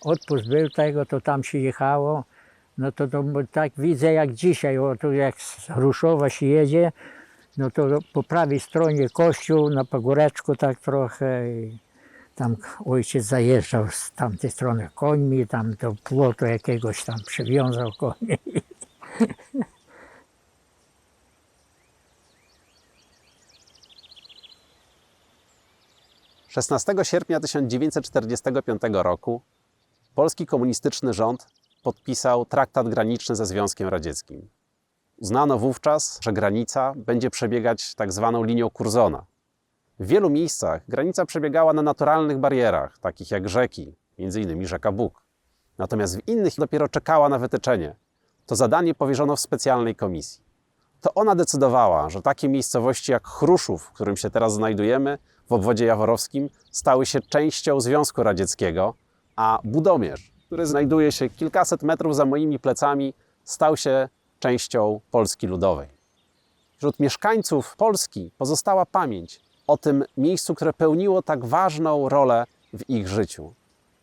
odpust był tego, to tam się jechało. No to tak widzę jak dzisiaj, tu jak z Chruszowa się jedzie, no to po prawej stronie kościół, na pagóreczku tak trochę. I tam ojciec zajeżdżał z tamtej strony końmi, tam do płotu jakiegoś tam przywiązał konie. 16 sierpnia 1945 roku polski komunistyczny rząd podpisał traktat graniczny ze Związkiem Radzieckim. Uznano wówczas, że granica będzie przebiegać tak zwaną linią Curzona. W wielu miejscach granica przebiegała na naturalnych barierach, takich jak rzeki, m.in. rzeka Bug. Natomiast w innych dopiero czekała na wytyczenie. To zadanie powierzono w specjalnej komisji. To ona decydowała, że takie miejscowości jak Chruszów, w którym się teraz znajdujemy, w obwodzie jaworowskim, stały się częścią Związku Radzieckiego, a Budomierz, który znajduje się kilkaset metrów za moimi plecami, stał się częścią Polski Ludowej. Wśród mieszkańców Polski pozostała pamięć o tym miejscu, które pełniło tak ważną rolę w ich życiu.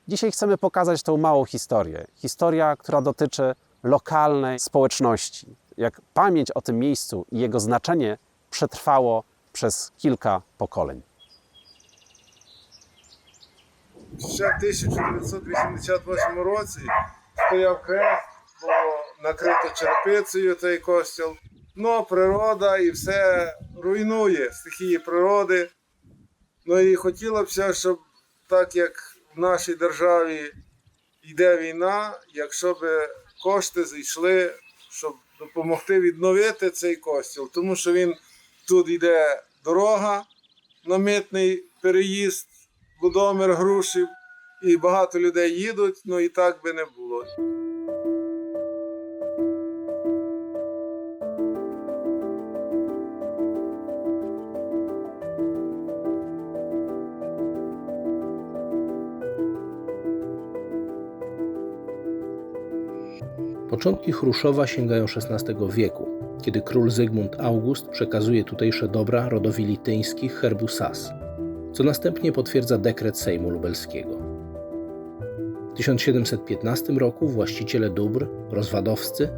Dzisiaj chcemy pokazać tą małą historię. Historia, która dotyczy lokalnej społeczności. Jak pamięć o tym miejscu i jego znaczenie przetrwało przez kilka pokoleń. Ще в 1988 році стояв хрест, було накрито черепицею цей костіл. Ну, природа і все руйнує, стихії природи. Ну і хотілося б, щоб так як в нашій державі йде війна, якщо б кошти зійшли, щоб допомогти відновити цей костіл. Тому що тут йде дорога на митний переїзд, Будомир-Грушів, і багато людей їдуть, ну і так би не було. Początki Chruszowa sięgają XVI wieku, kiedy król Zygmunt August przekazuje tutejsze dobra rodowi lityńskich herbu Sas, co następnie potwierdza dekret Sejmu Lubelskiego. W 1715 roku właściciele dóbr, rozwadowscy,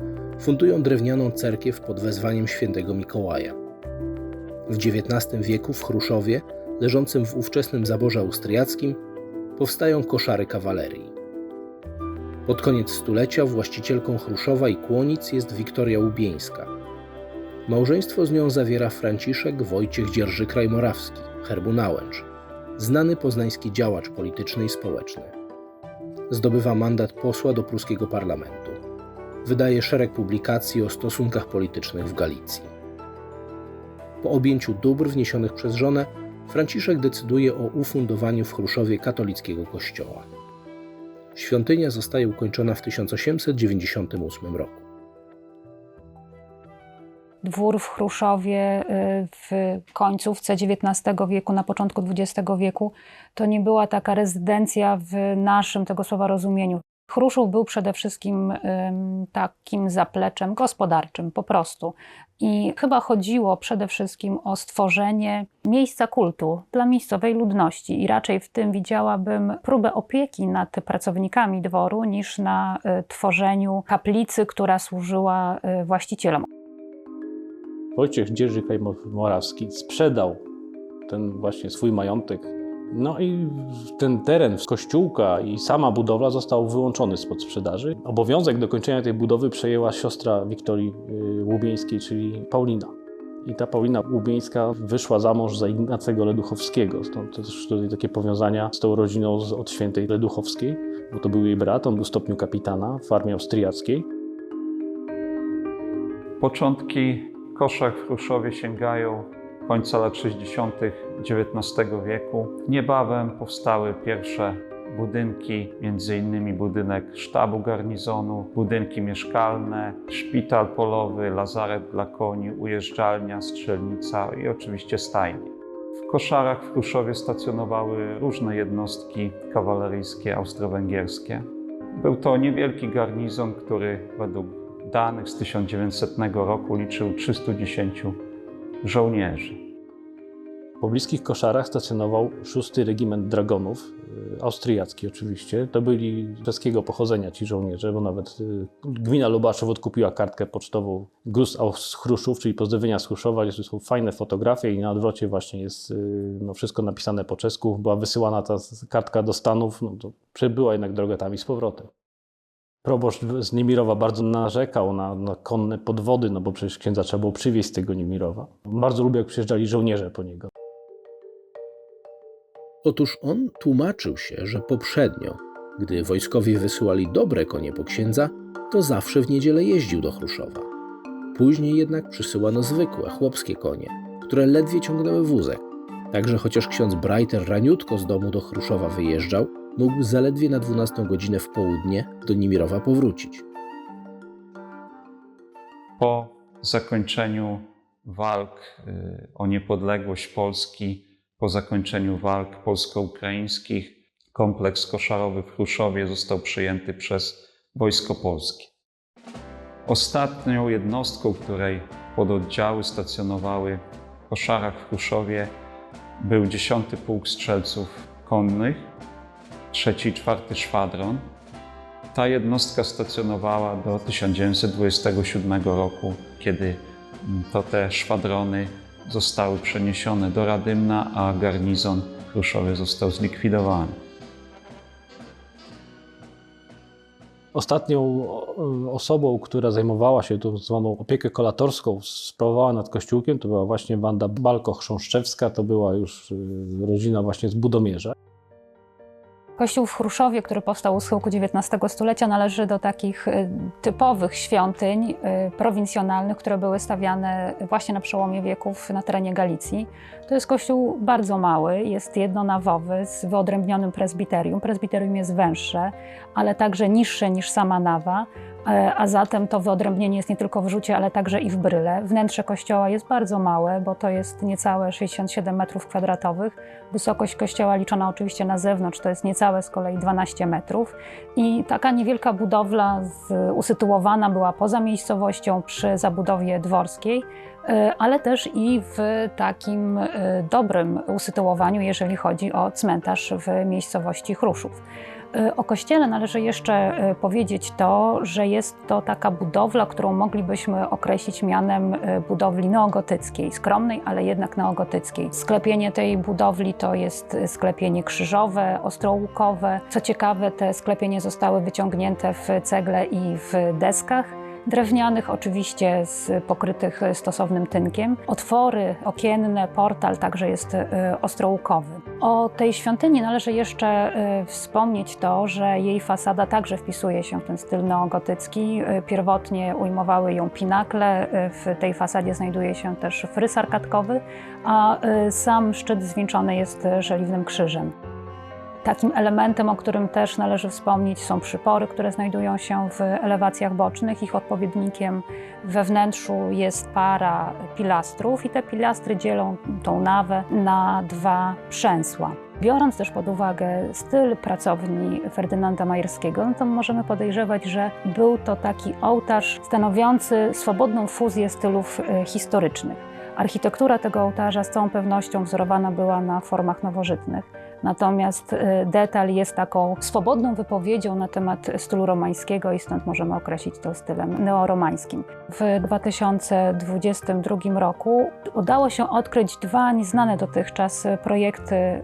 fundują drewnianą cerkiew pod wezwaniem świętego Mikołaja. W XIX wieku w Chruszowie, leżącym w ówczesnym zaborze austriackim, powstają koszary kawalerii. Pod koniec stulecia właścicielką Chruszowa i Kłonic jest Wiktoria Łubieńska. Małżeństwo z nią zawiera Franciszek Wojciech Dzierży-Kraj-Morawski, herbu Nałęcz, znany poznański działacz polityczny i społeczny. Zdobywa mandat posła do pruskiego parlamentu. Wydaje szereg publikacji o stosunkach politycznych w Galicji. Po objęciu dóbr wniesionych przez żonę, Franciszek decyduje o ufundowaniu w Chruszowie katolickiego kościoła. Świątynia zostaje ukończona w 1898 roku. Dwór w Chruszowie w końcówce XIX wieku, na początku XX wieku, to nie była taka rezydencja w naszym tego słowa rozumieniu. Chruszów był przede wszystkim takim zapleczem gospodarczym po prostu. I chyba chodziło przede wszystkim o stworzenie miejsca kultu dla miejscowej ludności. I raczej w tym widziałabym próbę opieki nad pracownikami dworu niż na tworzeniu kaplicy, która służyła właścicielom. Wojciech Dzierży-Kraj-Morawski sprzedał ten właśnie swój majątek. No i ten teren z kościółka i sama budowla został wyłączony spod sprzedaży. Obowiązek dokończenia tej budowy przejęła siostra Wiktorii Łubieńskiej, czyli Paulina. I ta Paulina Łubieńska wyszła za mąż za Ignacego Leduchowskiego. Stąd też tutaj takie powiązania z tą rodziną od świętej Leduchowskiej, bo to był jej brat, on był w stopniu kapitana w armii austriackiej. Początki koszar w Chruszowie sięgają końca lat 60. XIX wieku. Niebawem powstały pierwsze budynki, m.in. budynek sztabu garnizonu, budynki mieszkalne, szpital polowy, lazaret dla koni, ujeżdżalnia, strzelnica i oczywiście stajnie. W koszarach w Chruszowie stacjonowały różne jednostki kawaleryjskie austro-węgierskie. Był to niewielki garnizon, który według danych z 1900 roku liczył 310 żołnierzy. Po bliskich koszarach stacjonował 6. Regiment Dragonów, austriacki oczywiście. To byli czeskiego pochodzenia ci żołnierze, bo nawet gmina Lubaszów odkupiła kartkę pocztową Gruß aus Chruszów, czyli pozdrowienia z Chruszowa. Są fajne fotografie i na odwrocie właśnie jest wszystko napisane po czesku. Była wysyłana ta kartka do Stanów, to przebyła jednak drogę tam i z powrotem. Proboszcz z Niemirowa bardzo narzekał na konne podwody, bo przecież księdza trzeba było przywieźć z tego Niemirowa. Bardzo lubił, jak przyjeżdżali żołnierze po niego. Otóż on tłumaczył się, że poprzednio, gdy wojskowi wysyłali dobre konie po księdza, to zawsze w niedzielę jeździł do Chruszowa. Później jednak przysyłano zwykłe, chłopskie konie, które ledwie ciągnęły wózek. Także chociaż ksiądz Breiter raniutko z domu do Chruszowa wyjeżdżał, mógł zaledwie na 12 godzinę w południe do Niemirowa powrócić. Po zakończeniu walk o niepodległość Polski, po zakończeniu walk polsko-ukraińskich, kompleks koszarowy w Chruszowie został przejęty przez Wojsko Polskie. Ostatnią jednostką, której pododdziały stacjonowały w koszarach w Chruszowie, był 10. Pułk Strzelców Konnych, 3. i 4. Szwadron. Ta jednostka stacjonowała do 1927 roku, kiedy to te szwadrony zostały przeniesione do Radymna, a garnizon w Chruszowie został zlikwidowany. Ostatnią osobą, która zajmowała się tą zwaną opiekę kolatorską, sprawowała nad kościółkiem, to była właśnie Wanda Balko-Chrząszczewska, to była już rodzina właśnie z Budomierza. Kościół w Chruszowie, który powstał u schyłku XIX stulecia, należy do takich typowych świątyń prowincjonalnych, które były stawiane właśnie na przełomie wieków na terenie Galicji. To jest kościół bardzo mały, jest jednonawowy z wyodrębnionym prezbiterium. Prezbiterium jest węższe, ale także niższe niż sama nawa, a zatem to wyodrębnienie jest nie tylko w rzucie, ale także i w bryle. Wnętrze kościoła jest bardzo małe, bo to jest niecałe 67 m2. Wysokość kościoła liczona oczywiście na zewnątrz to jest niecałe z kolei 12 metrów. I taka niewielka budowla usytuowana była poza miejscowością przy zabudowie dworskiej, ale też i w takim dobrym usytuowaniu, jeżeli chodzi o cmentarz w miejscowości Chruszów. O kościele należy jeszcze powiedzieć to, że jest to taka budowla, którą moglibyśmy określić mianem budowli neogotyckiej, skromnej, ale jednak neogotyckiej. Sklepienie tej budowli to jest sklepienie krzyżowe, ostrołukowe. Co ciekawe, te sklepienie zostały wyciągnięte w cegle i w deskach drewnianych, oczywiście pokrytych stosownym tynkiem. Otwory okienne, portal także jest ostrołukowy. O tej świątyni należy jeszcze wspomnieć to, że jej fasada także wpisuje się w ten styl neogotycki. Pierwotnie ujmowały ją pinakle, w tej fasadzie znajduje się też fryz arkadkowy, a sam szczyt zwieńczony jest żeliwnym krzyżem. Takim elementem, o którym też należy wspomnieć, są przypory, które znajdują się w elewacjach bocznych. Ich odpowiednikiem we wnętrzu jest para pilastrów i te pilastry dzielą tą nawę na dwa przęsła. Biorąc też pod uwagę styl pracowni Ferdynanda Majerskiego, to możemy podejrzewać, że był to taki ołtarz stanowiący swobodną fuzję stylów historycznych. Architektura tego ołtarza z całą pewnością wzorowana była na formach nowożytnych. Natomiast detal jest taką swobodną wypowiedzią na temat stylu romańskiego i stąd możemy określić to stylem neoromańskim. W 2022 roku udało się odkryć dwa nieznane dotychczas projekty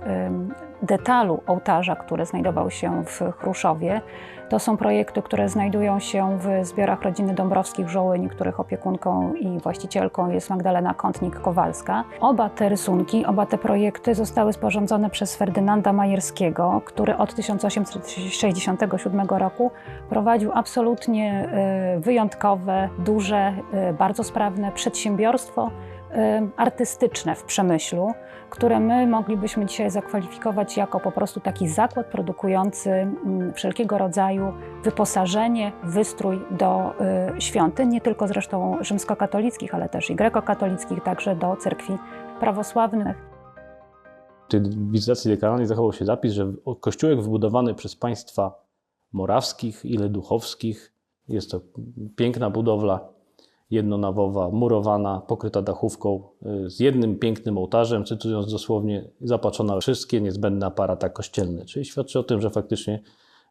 detalu ołtarza, który znajdował się w Chruszowie. To są projekty, które znajdują się w zbiorach rodziny Dąbrowskich-Żołyń, których opiekunką i właścicielką jest Magdalena Kątnik-Kowalska. Oba te rysunki, oba te projekty zostały sporządzone przez Ferdynanda Majerskiego, który od 1867 roku prowadził absolutnie wyjątkowe, duże, bardzo sprawne przedsiębiorstwo artystyczne w Przemyślu, które my moglibyśmy dzisiaj zakwalifikować jako po prostu taki zakład produkujący wszelkiego rodzaju wyposażenie, wystrój do świątyń, nie tylko zresztą rzymskokatolickich, ale też i grekokatolickich, także do cerkwi prawosławnych. W tej wizytacji dekanalnej zachował się zapis, że kościółek wybudowany przez państwa morawskich i leduchowskich, jest to piękna budowla, jednonawowa, murowana, pokryta dachówką, z jednym pięknym ołtarzem, cytując dosłownie, zapatrzona wszystkie niezbędne aparaty kościelne. Czyli świadczy o tym, że faktycznie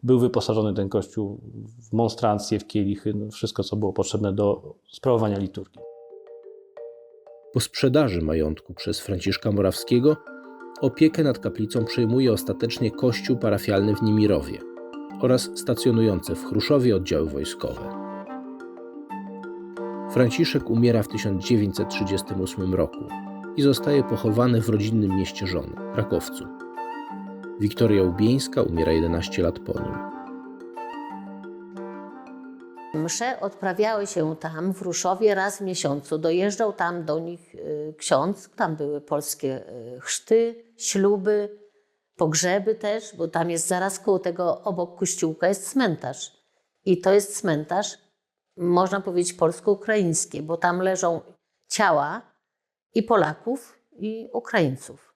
był wyposażony ten kościół w monstrancje, w kielichy, wszystko co było potrzebne do sprawowania liturgii. Po sprzedaży majątku przez Franciszka Morawskiego opiekę nad kaplicą przejmuje ostatecznie kościół parafialny w Nimirowie oraz stacjonujące w Chruszowie oddziały wojskowe. Franciszek umiera w 1938 roku i zostaje pochowany w rodzinnym mieście żony, Rakowcu. Wiktoria Łubieńska umiera 11 lat po nim. Msze odprawiały się tam w Ruszowie raz w miesiącu. Dojeżdżał tam do nich ksiądz, tam były polskie chrzty, śluby, pogrzeby też, bo tam jest zaraz koło tego, obok kościółka jest cmentarz. I to jest cmentarz, można powiedzieć, polsko-ukraiński, bo tam leżą ciała i Polaków, i Ukraińców.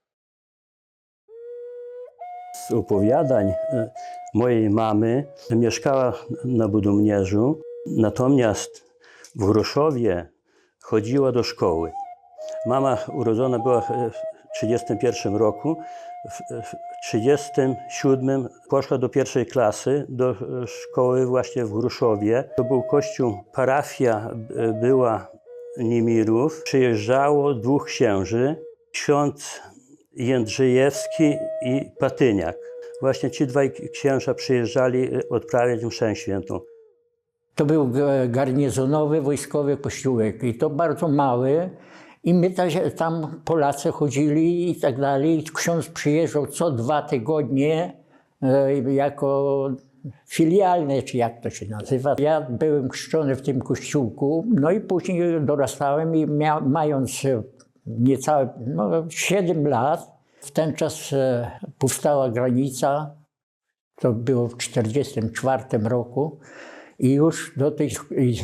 Z opowiadań mojej mamy mieszkała na Budomierzu, natomiast w Chruszowie chodziła do szkoły. Mama urodzona była w 1931 roku. W 1937 poszła do pierwszej klasy, do szkoły właśnie w Chruszowie. To był kościół, parafia była Nimirów. Przyjeżdżało 2 księży, ksiądz Jędrzejewski i Patyniak. Właśnie ci 2 księża przyjeżdżali odprawiać mszę świętą. To był garnizonowy, wojskowy kościółek i to bardzo mały. I my tam Polacy chodzili i tak dalej. Ksiądz przyjeżdżał co 2 tygodnie jako filialny, czy jak to się nazywa. Ja byłem chrzczony w tym kościółku, no i później dorastałem i mając niecałe 7 lat, w ten czas powstała granica, to było w 1944 roku i już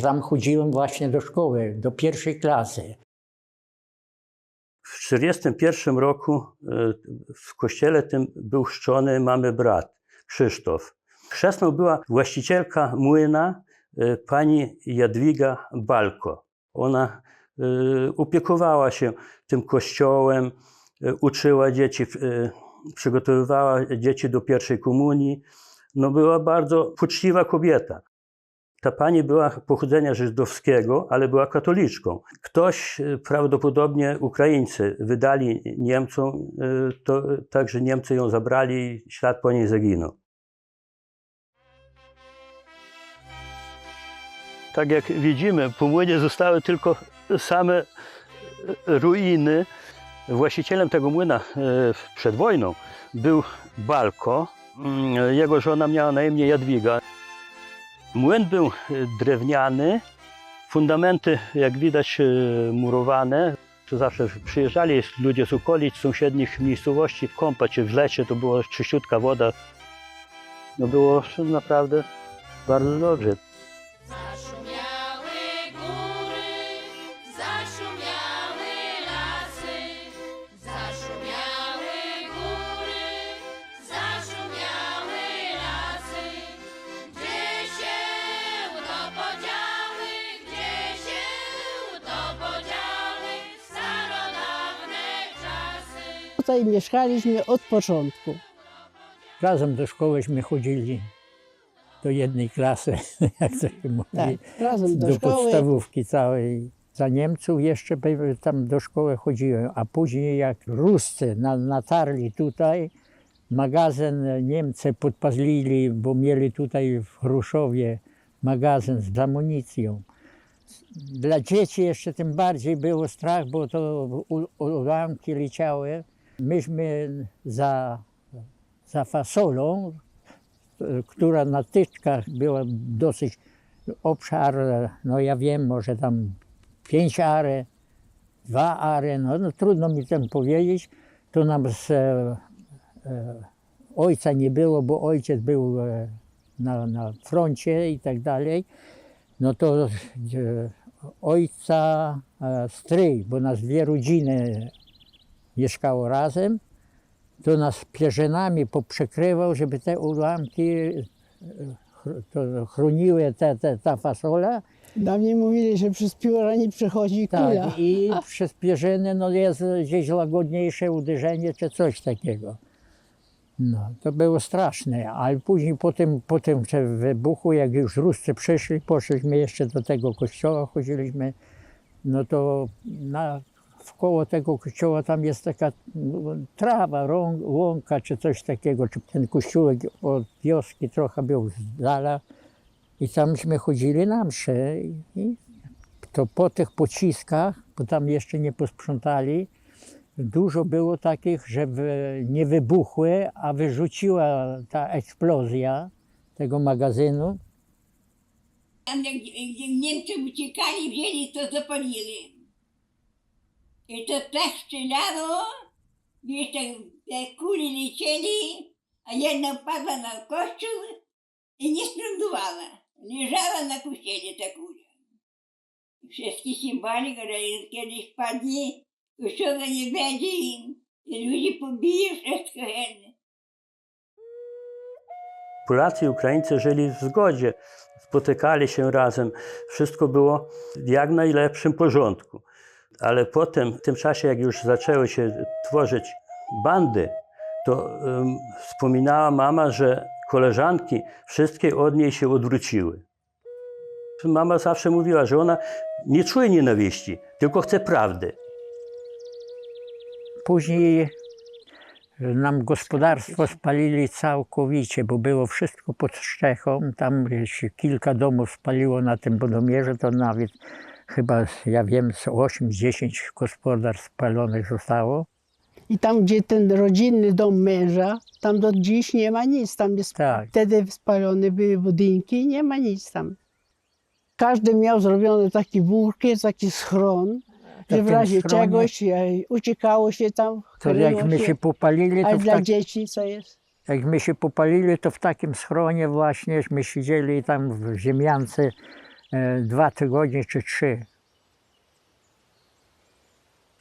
tam chodziłem właśnie do szkoły, do pierwszej klasy. W 1941 roku w kościele tym był chrzczony mamy brat, Krzysztof. Chrzestną była właścicielka młyna, pani Jadwiga Balko. Ona opiekowała się tym kościołem, uczyła dzieci, przygotowywała dzieci do pierwszej komunii. No, była bardzo poczciwa kobieta. Ta pani była pochodzenia żydowskiego, ale była katoliczką. Ktoś, prawdopodobnie Ukraińcy, wydali Niemcom, to także Niemcy ją zabrali i ślad po niej zaginął. Tak jak widzimy, po młynie zostały tylko same ruiny. Właścicielem tego młyna przed wojną był Balko. Jego żona miała na imię Jadwiga. Młyn był drewniany, fundamenty, jak widać, murowane. Zawsze przyjeżdżali ludzie z okolic, sąsiednich miejscowości kąpać się w lecie, to była czyściutka woda. No było naprawdę bardzo dobrze. Zaszumiały góry, zaszumiały lasy, zaszumiały góry, zaszumiały lasy. Gdzie się to podziały, starodawne czasy. Tutaj mieszkaliśmy od początku. Razem do szkołyśmy chodzili, do jednej klasy, jak to się mówi, Tak, razem do szkoły. podstawówki całej. Za Niemców jeszcze tam do szkoły chodziłem, a później jak Ruscy natarli tutaj, magazyn Niemcy podpalili, bo mieli tutaj w Chruszowie magazyn z amunicją. Dla dzieci jeszcze tym bardziej było strach, bo to ułamki leciały. Myśmy za fasolą, która na tyczkach była dosyć obszar, no ja wiem, może tam 5 are, 2 are, no trudno mi tam powiedzieć. To nam ojca nie było, bo ojciec był na froncie i tak dalej. No to ojca stryj, bo nas 2 rodziny mieszkało razem, to nas pierzynami poprzekrywał, żeby te ułamki chroniły ta fasola Dawniej mówili, że przez pióra nie przechodzi kula. Tak, i przez pierzyny no jest gdzieś łagodniejsze uderzenie czy coś takiego. No, to było straszne, ale później po tym wybuchu, jak już Ruscy przyszli, poszliśmy jeszcze do tego kościoła, chodziliśmy, no to wkoło tego kościoła tam jest taka trawa, łąka czy coś takiego, czy ten kościółek od wioski trochę był z dala i tamśmy chodzili na msze i to po tych pociskach, bo tam jeszcze nie posprzątali, dużo było takich, że nie wybuchły, a wyrzuciła ta eksplozja tego magazynu. Tam jak Niemcy uciekali, wzięli to zapalili. I to tak strzelało, wiesz, te kule lecieli, a jedna padła na kościół i nie splądowała. Leżała na kościele ta kula. Wszyscy się bali, że kiedyś padnie, kościoła nie będzie i ludzi pobije, wszystko jedno. Polacy i Ukraińcy żyli w zgodzie, spotykali się razem, wszystko było w jak najlepszym porządku. Ale potem, w tym czasie, jak już zaczęły się tworzyć bandy, to wspominała mama, że koleżanki wszystkie od niej się odwróciły. Mama zawsze mówiła, że ona nie czuje nienawiści, tylko chce prawdy. Później nam gospodarstwo spalili całkowicie, bo było wszystko pod strzechą. Tam się kilka domów spaliło na tym Budomierze, to nawet chyba, ja wiem, z 8-10 gospodarstw spalonych zostało. I tam, gdzie ten rodzinny dom męża, tam do dziś nie ma nic. Tam jest, Tak. wtedy spalone były budynki, nie ma nic tam. Każdy miał zrobiony taki bunkier, taki schron, że w takim razie schronie- czegoś uciekało się tam, To kryło jak my się popalili, a to dla dzieci co jest? jak my się popalili, to w takim schronie właśnieśmy siedzieli tam w ziemiance 2 tygodnie czy 3.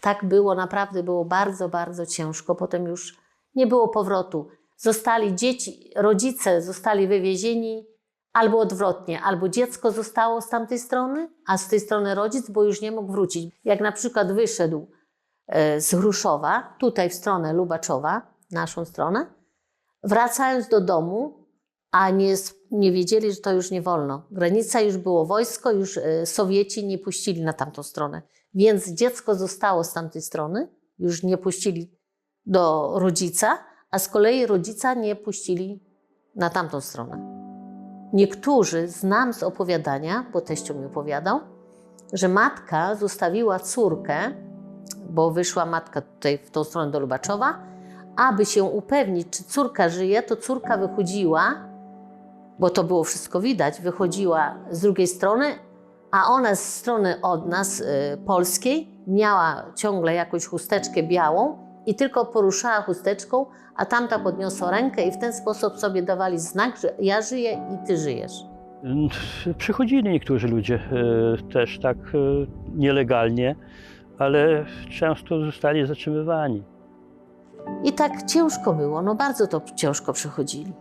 Tak było, naprawdę było bardzo, bardzo ciężko. Potem już nie było powrotu. Zostali dzieci, rodzice zostali wywiezieni albo odwrotnie, albo dziecko zostało z tamtej strony, a z tej strony rodzic, bo już nie mógł wrócić. Jak na przykład wyszedł z Chruszowa, tutaj w stronę Lubaczowa, naszą stronę, wracając do domu, a nie wiedzieli, że to już nie wolno. Granica już było wojsko, już Sowieci nie puścili na tamtą stronę. Więc dziecko zostało z tamtej strony, już nie puścili do rodzica, a z kolei rodzica nie puścili na tamtą stronę. Niektórzy znam z opowiadania, bo teściu mi opowiadał, że matka zostawiła córkę, bo wyszła matka tutaj w tą stronę do Lubaczowa, aby się upewnić, czy córka żyje, to córka wychodziła, bo to było wszystko widać, wychodziła z drugiej strony, a ona z strony od nas, polskiej, miała ciągle jakąś chusteczkę białą i tylko poruszała chusteczką, a tamta podniosła rękę i w ten sposób sobie dawali znak, że ja żyję i ty żyjesz. Przychodzili niektórzy ludzie też tak nielegalnie, ale często zostali zatrzymywani. I tak ciężko było, no bardzo to ciężko przechodzili.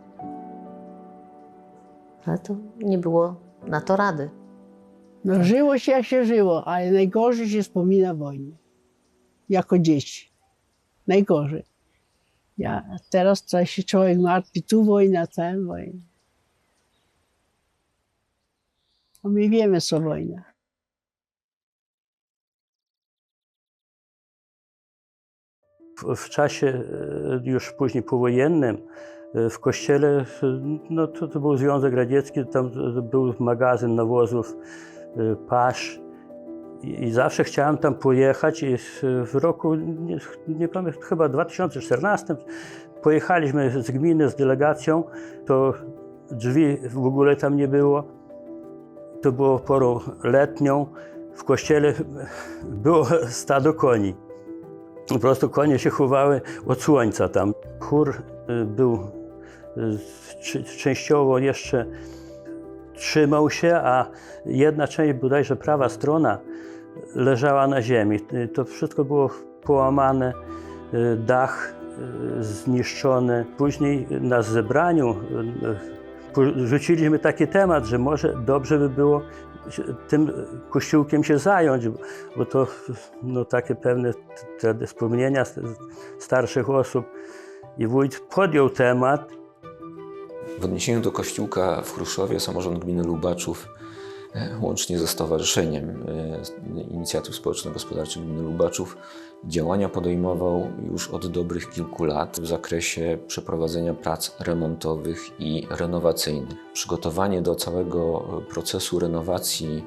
Ale to nie było na to rady. No, żyło się jak się żyło, ale najgorzej się wspomina wojnę. Jako dzieci. Najgorzej. Teraz to się człowiek martwi, tu wojna, tam wojna. A my wiemy, co wojna. W czasie już później powojennym w kościele, no to był Związek Radziecki, tam był magazyn nawozów, pasz i zawsze chciałem tam pojechać i w roku, nie pamiętam, chyba 2014 pojechaliśmy z gminy z delegacją, to drzwi w ogóle tam nie było, to było porą letnią, w kościele było stado koni. Po prostu konie się chowały od słońca tam. Chór był częściowo jeszcze trzymał się, a jedna część, bodajże prawa strona, leżała na ziemi. To wszystko było połamane, dach zniszczony. Później na zebraniu rzuciliśmy taki temat, że może dobrze by było tym kościółkiem się zająć, bo to no, takie pewne te wspomnienia starszych osób. I wójt podjął temat. W odniesieniu do kościółka w Chruszowie samorząd gminy Lubaczów łącznie ze Stowarzyszeniem Inicjatyw Społeczno-Gospodarczych Gminy Lubaczów działania podejmował już od dobrych kilku lat w zakresie przeprowadzenia prac remontowych i renowacyjnych. Przygotowanie do całego procesu renowacji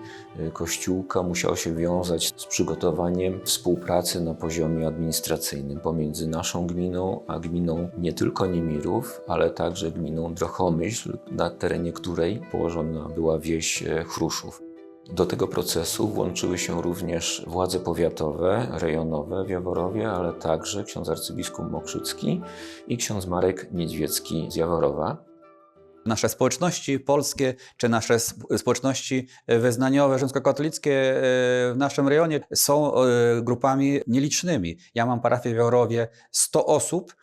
kościółka musiało się wiązać z przygotowaniem współpracy na poziomie administracyjnym pomiędzy naszą gminą a gminą nie tylko Niemirów, ale także gminą Drochomyśl, na terenie której położona była wieś Chruszów. Do tego procesu włączyły się również władze powiatowe, rejonowe w Jaworowie, ale także ksiądz arcybiskup Mokrzycki i ksiądz Marek Niedźwiecki z Jaworowa. Nasze społeczności polskie, czy nasze społeczności wyznaniowe, rzymskokatolickie w naszym rejonie są grupami nielicznymi. Ja mam parafię w Jaworowie 100 osób.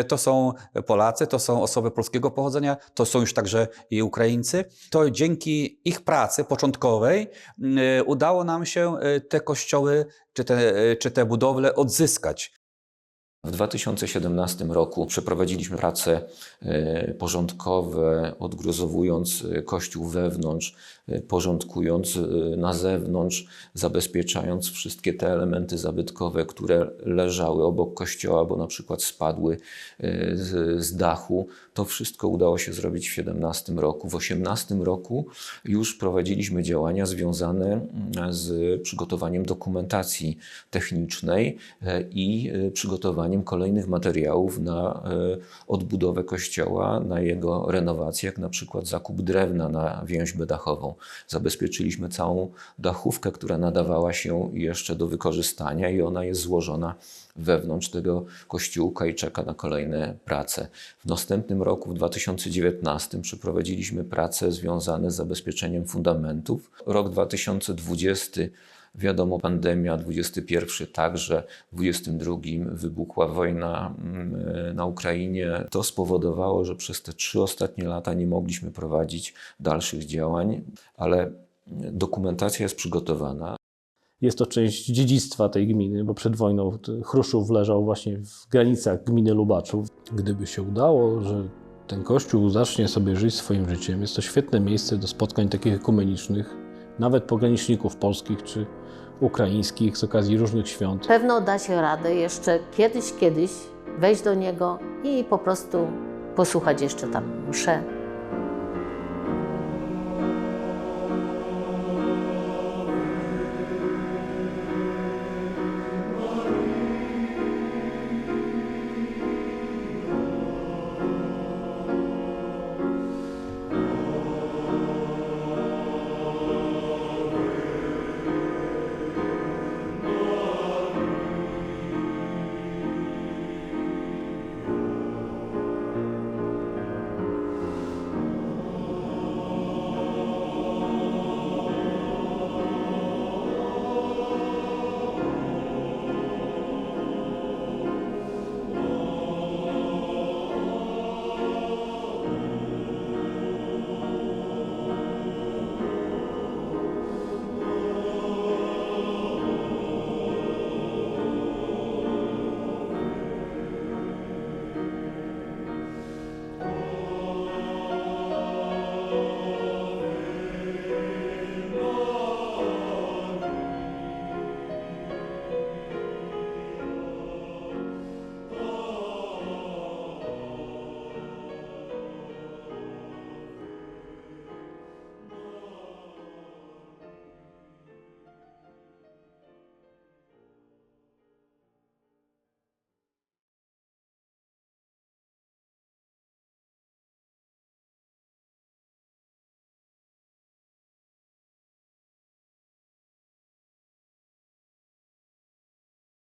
To są Polacy, to są osoby polskiego pochodzenia, to są już także i Ukraińcy. To dzięki ich pracy początkowej udało nam się te kościoły czy te budowle odzyskać. W 2017 roku przeprowadziliśmy prace porządkowe, odgruzowując kościół wewnątrz, porządkując na zewnątrz, zabezpieczając wszystkie te elementy zabytkowe, które leżały obok kościoła, bo na przykład spadły z dachu. To wszystko udało się zrobić w 2017 roku. W 2018 roku już prowadziliśmy działania związane z przygotowaniem dokumentacji technicznej i przygotowaniem kolejnych materiałów na odbudowę kościoła, na jego renowację, jak na przykład zakup drewna na więźbę dachową. Zabezpieczyliśmy całą dachówkę, która nadawała się jeszcze do wykorzystania i ona jest złożona wewnątrz tego kościółka i czeka na kolejne prace. W następnym roku, w 2019, przeprowadziliśmy prace związane z zabezpieczeniem fundamentów. Rok 2020, wiadomo, pandemia, 21 także, w 22 wybuchła wojna na Ukrainie. To spowodowało, że przez te 3 ostatnie lata nie mogliśmy prowadzić dalszych działań, ale dokumentacja jest przygotowana. Jest to część dziedzictwa tej gminy, bo przed wojną Chruszów leżał właśnie w granicach gminy Lubaczów. Gdyby się udało, że ten kościół zacznie sobie żyć swoim życiem, jest to świetne miejsce do spotkań takich ekumenicznych, nawet pograniczników polskich czy ukraińskich z okazji różnych świąt. Pewno da się radę jeszcze kiedyś wejść do niego i po prostu posłuchać jeszcze tam mszy.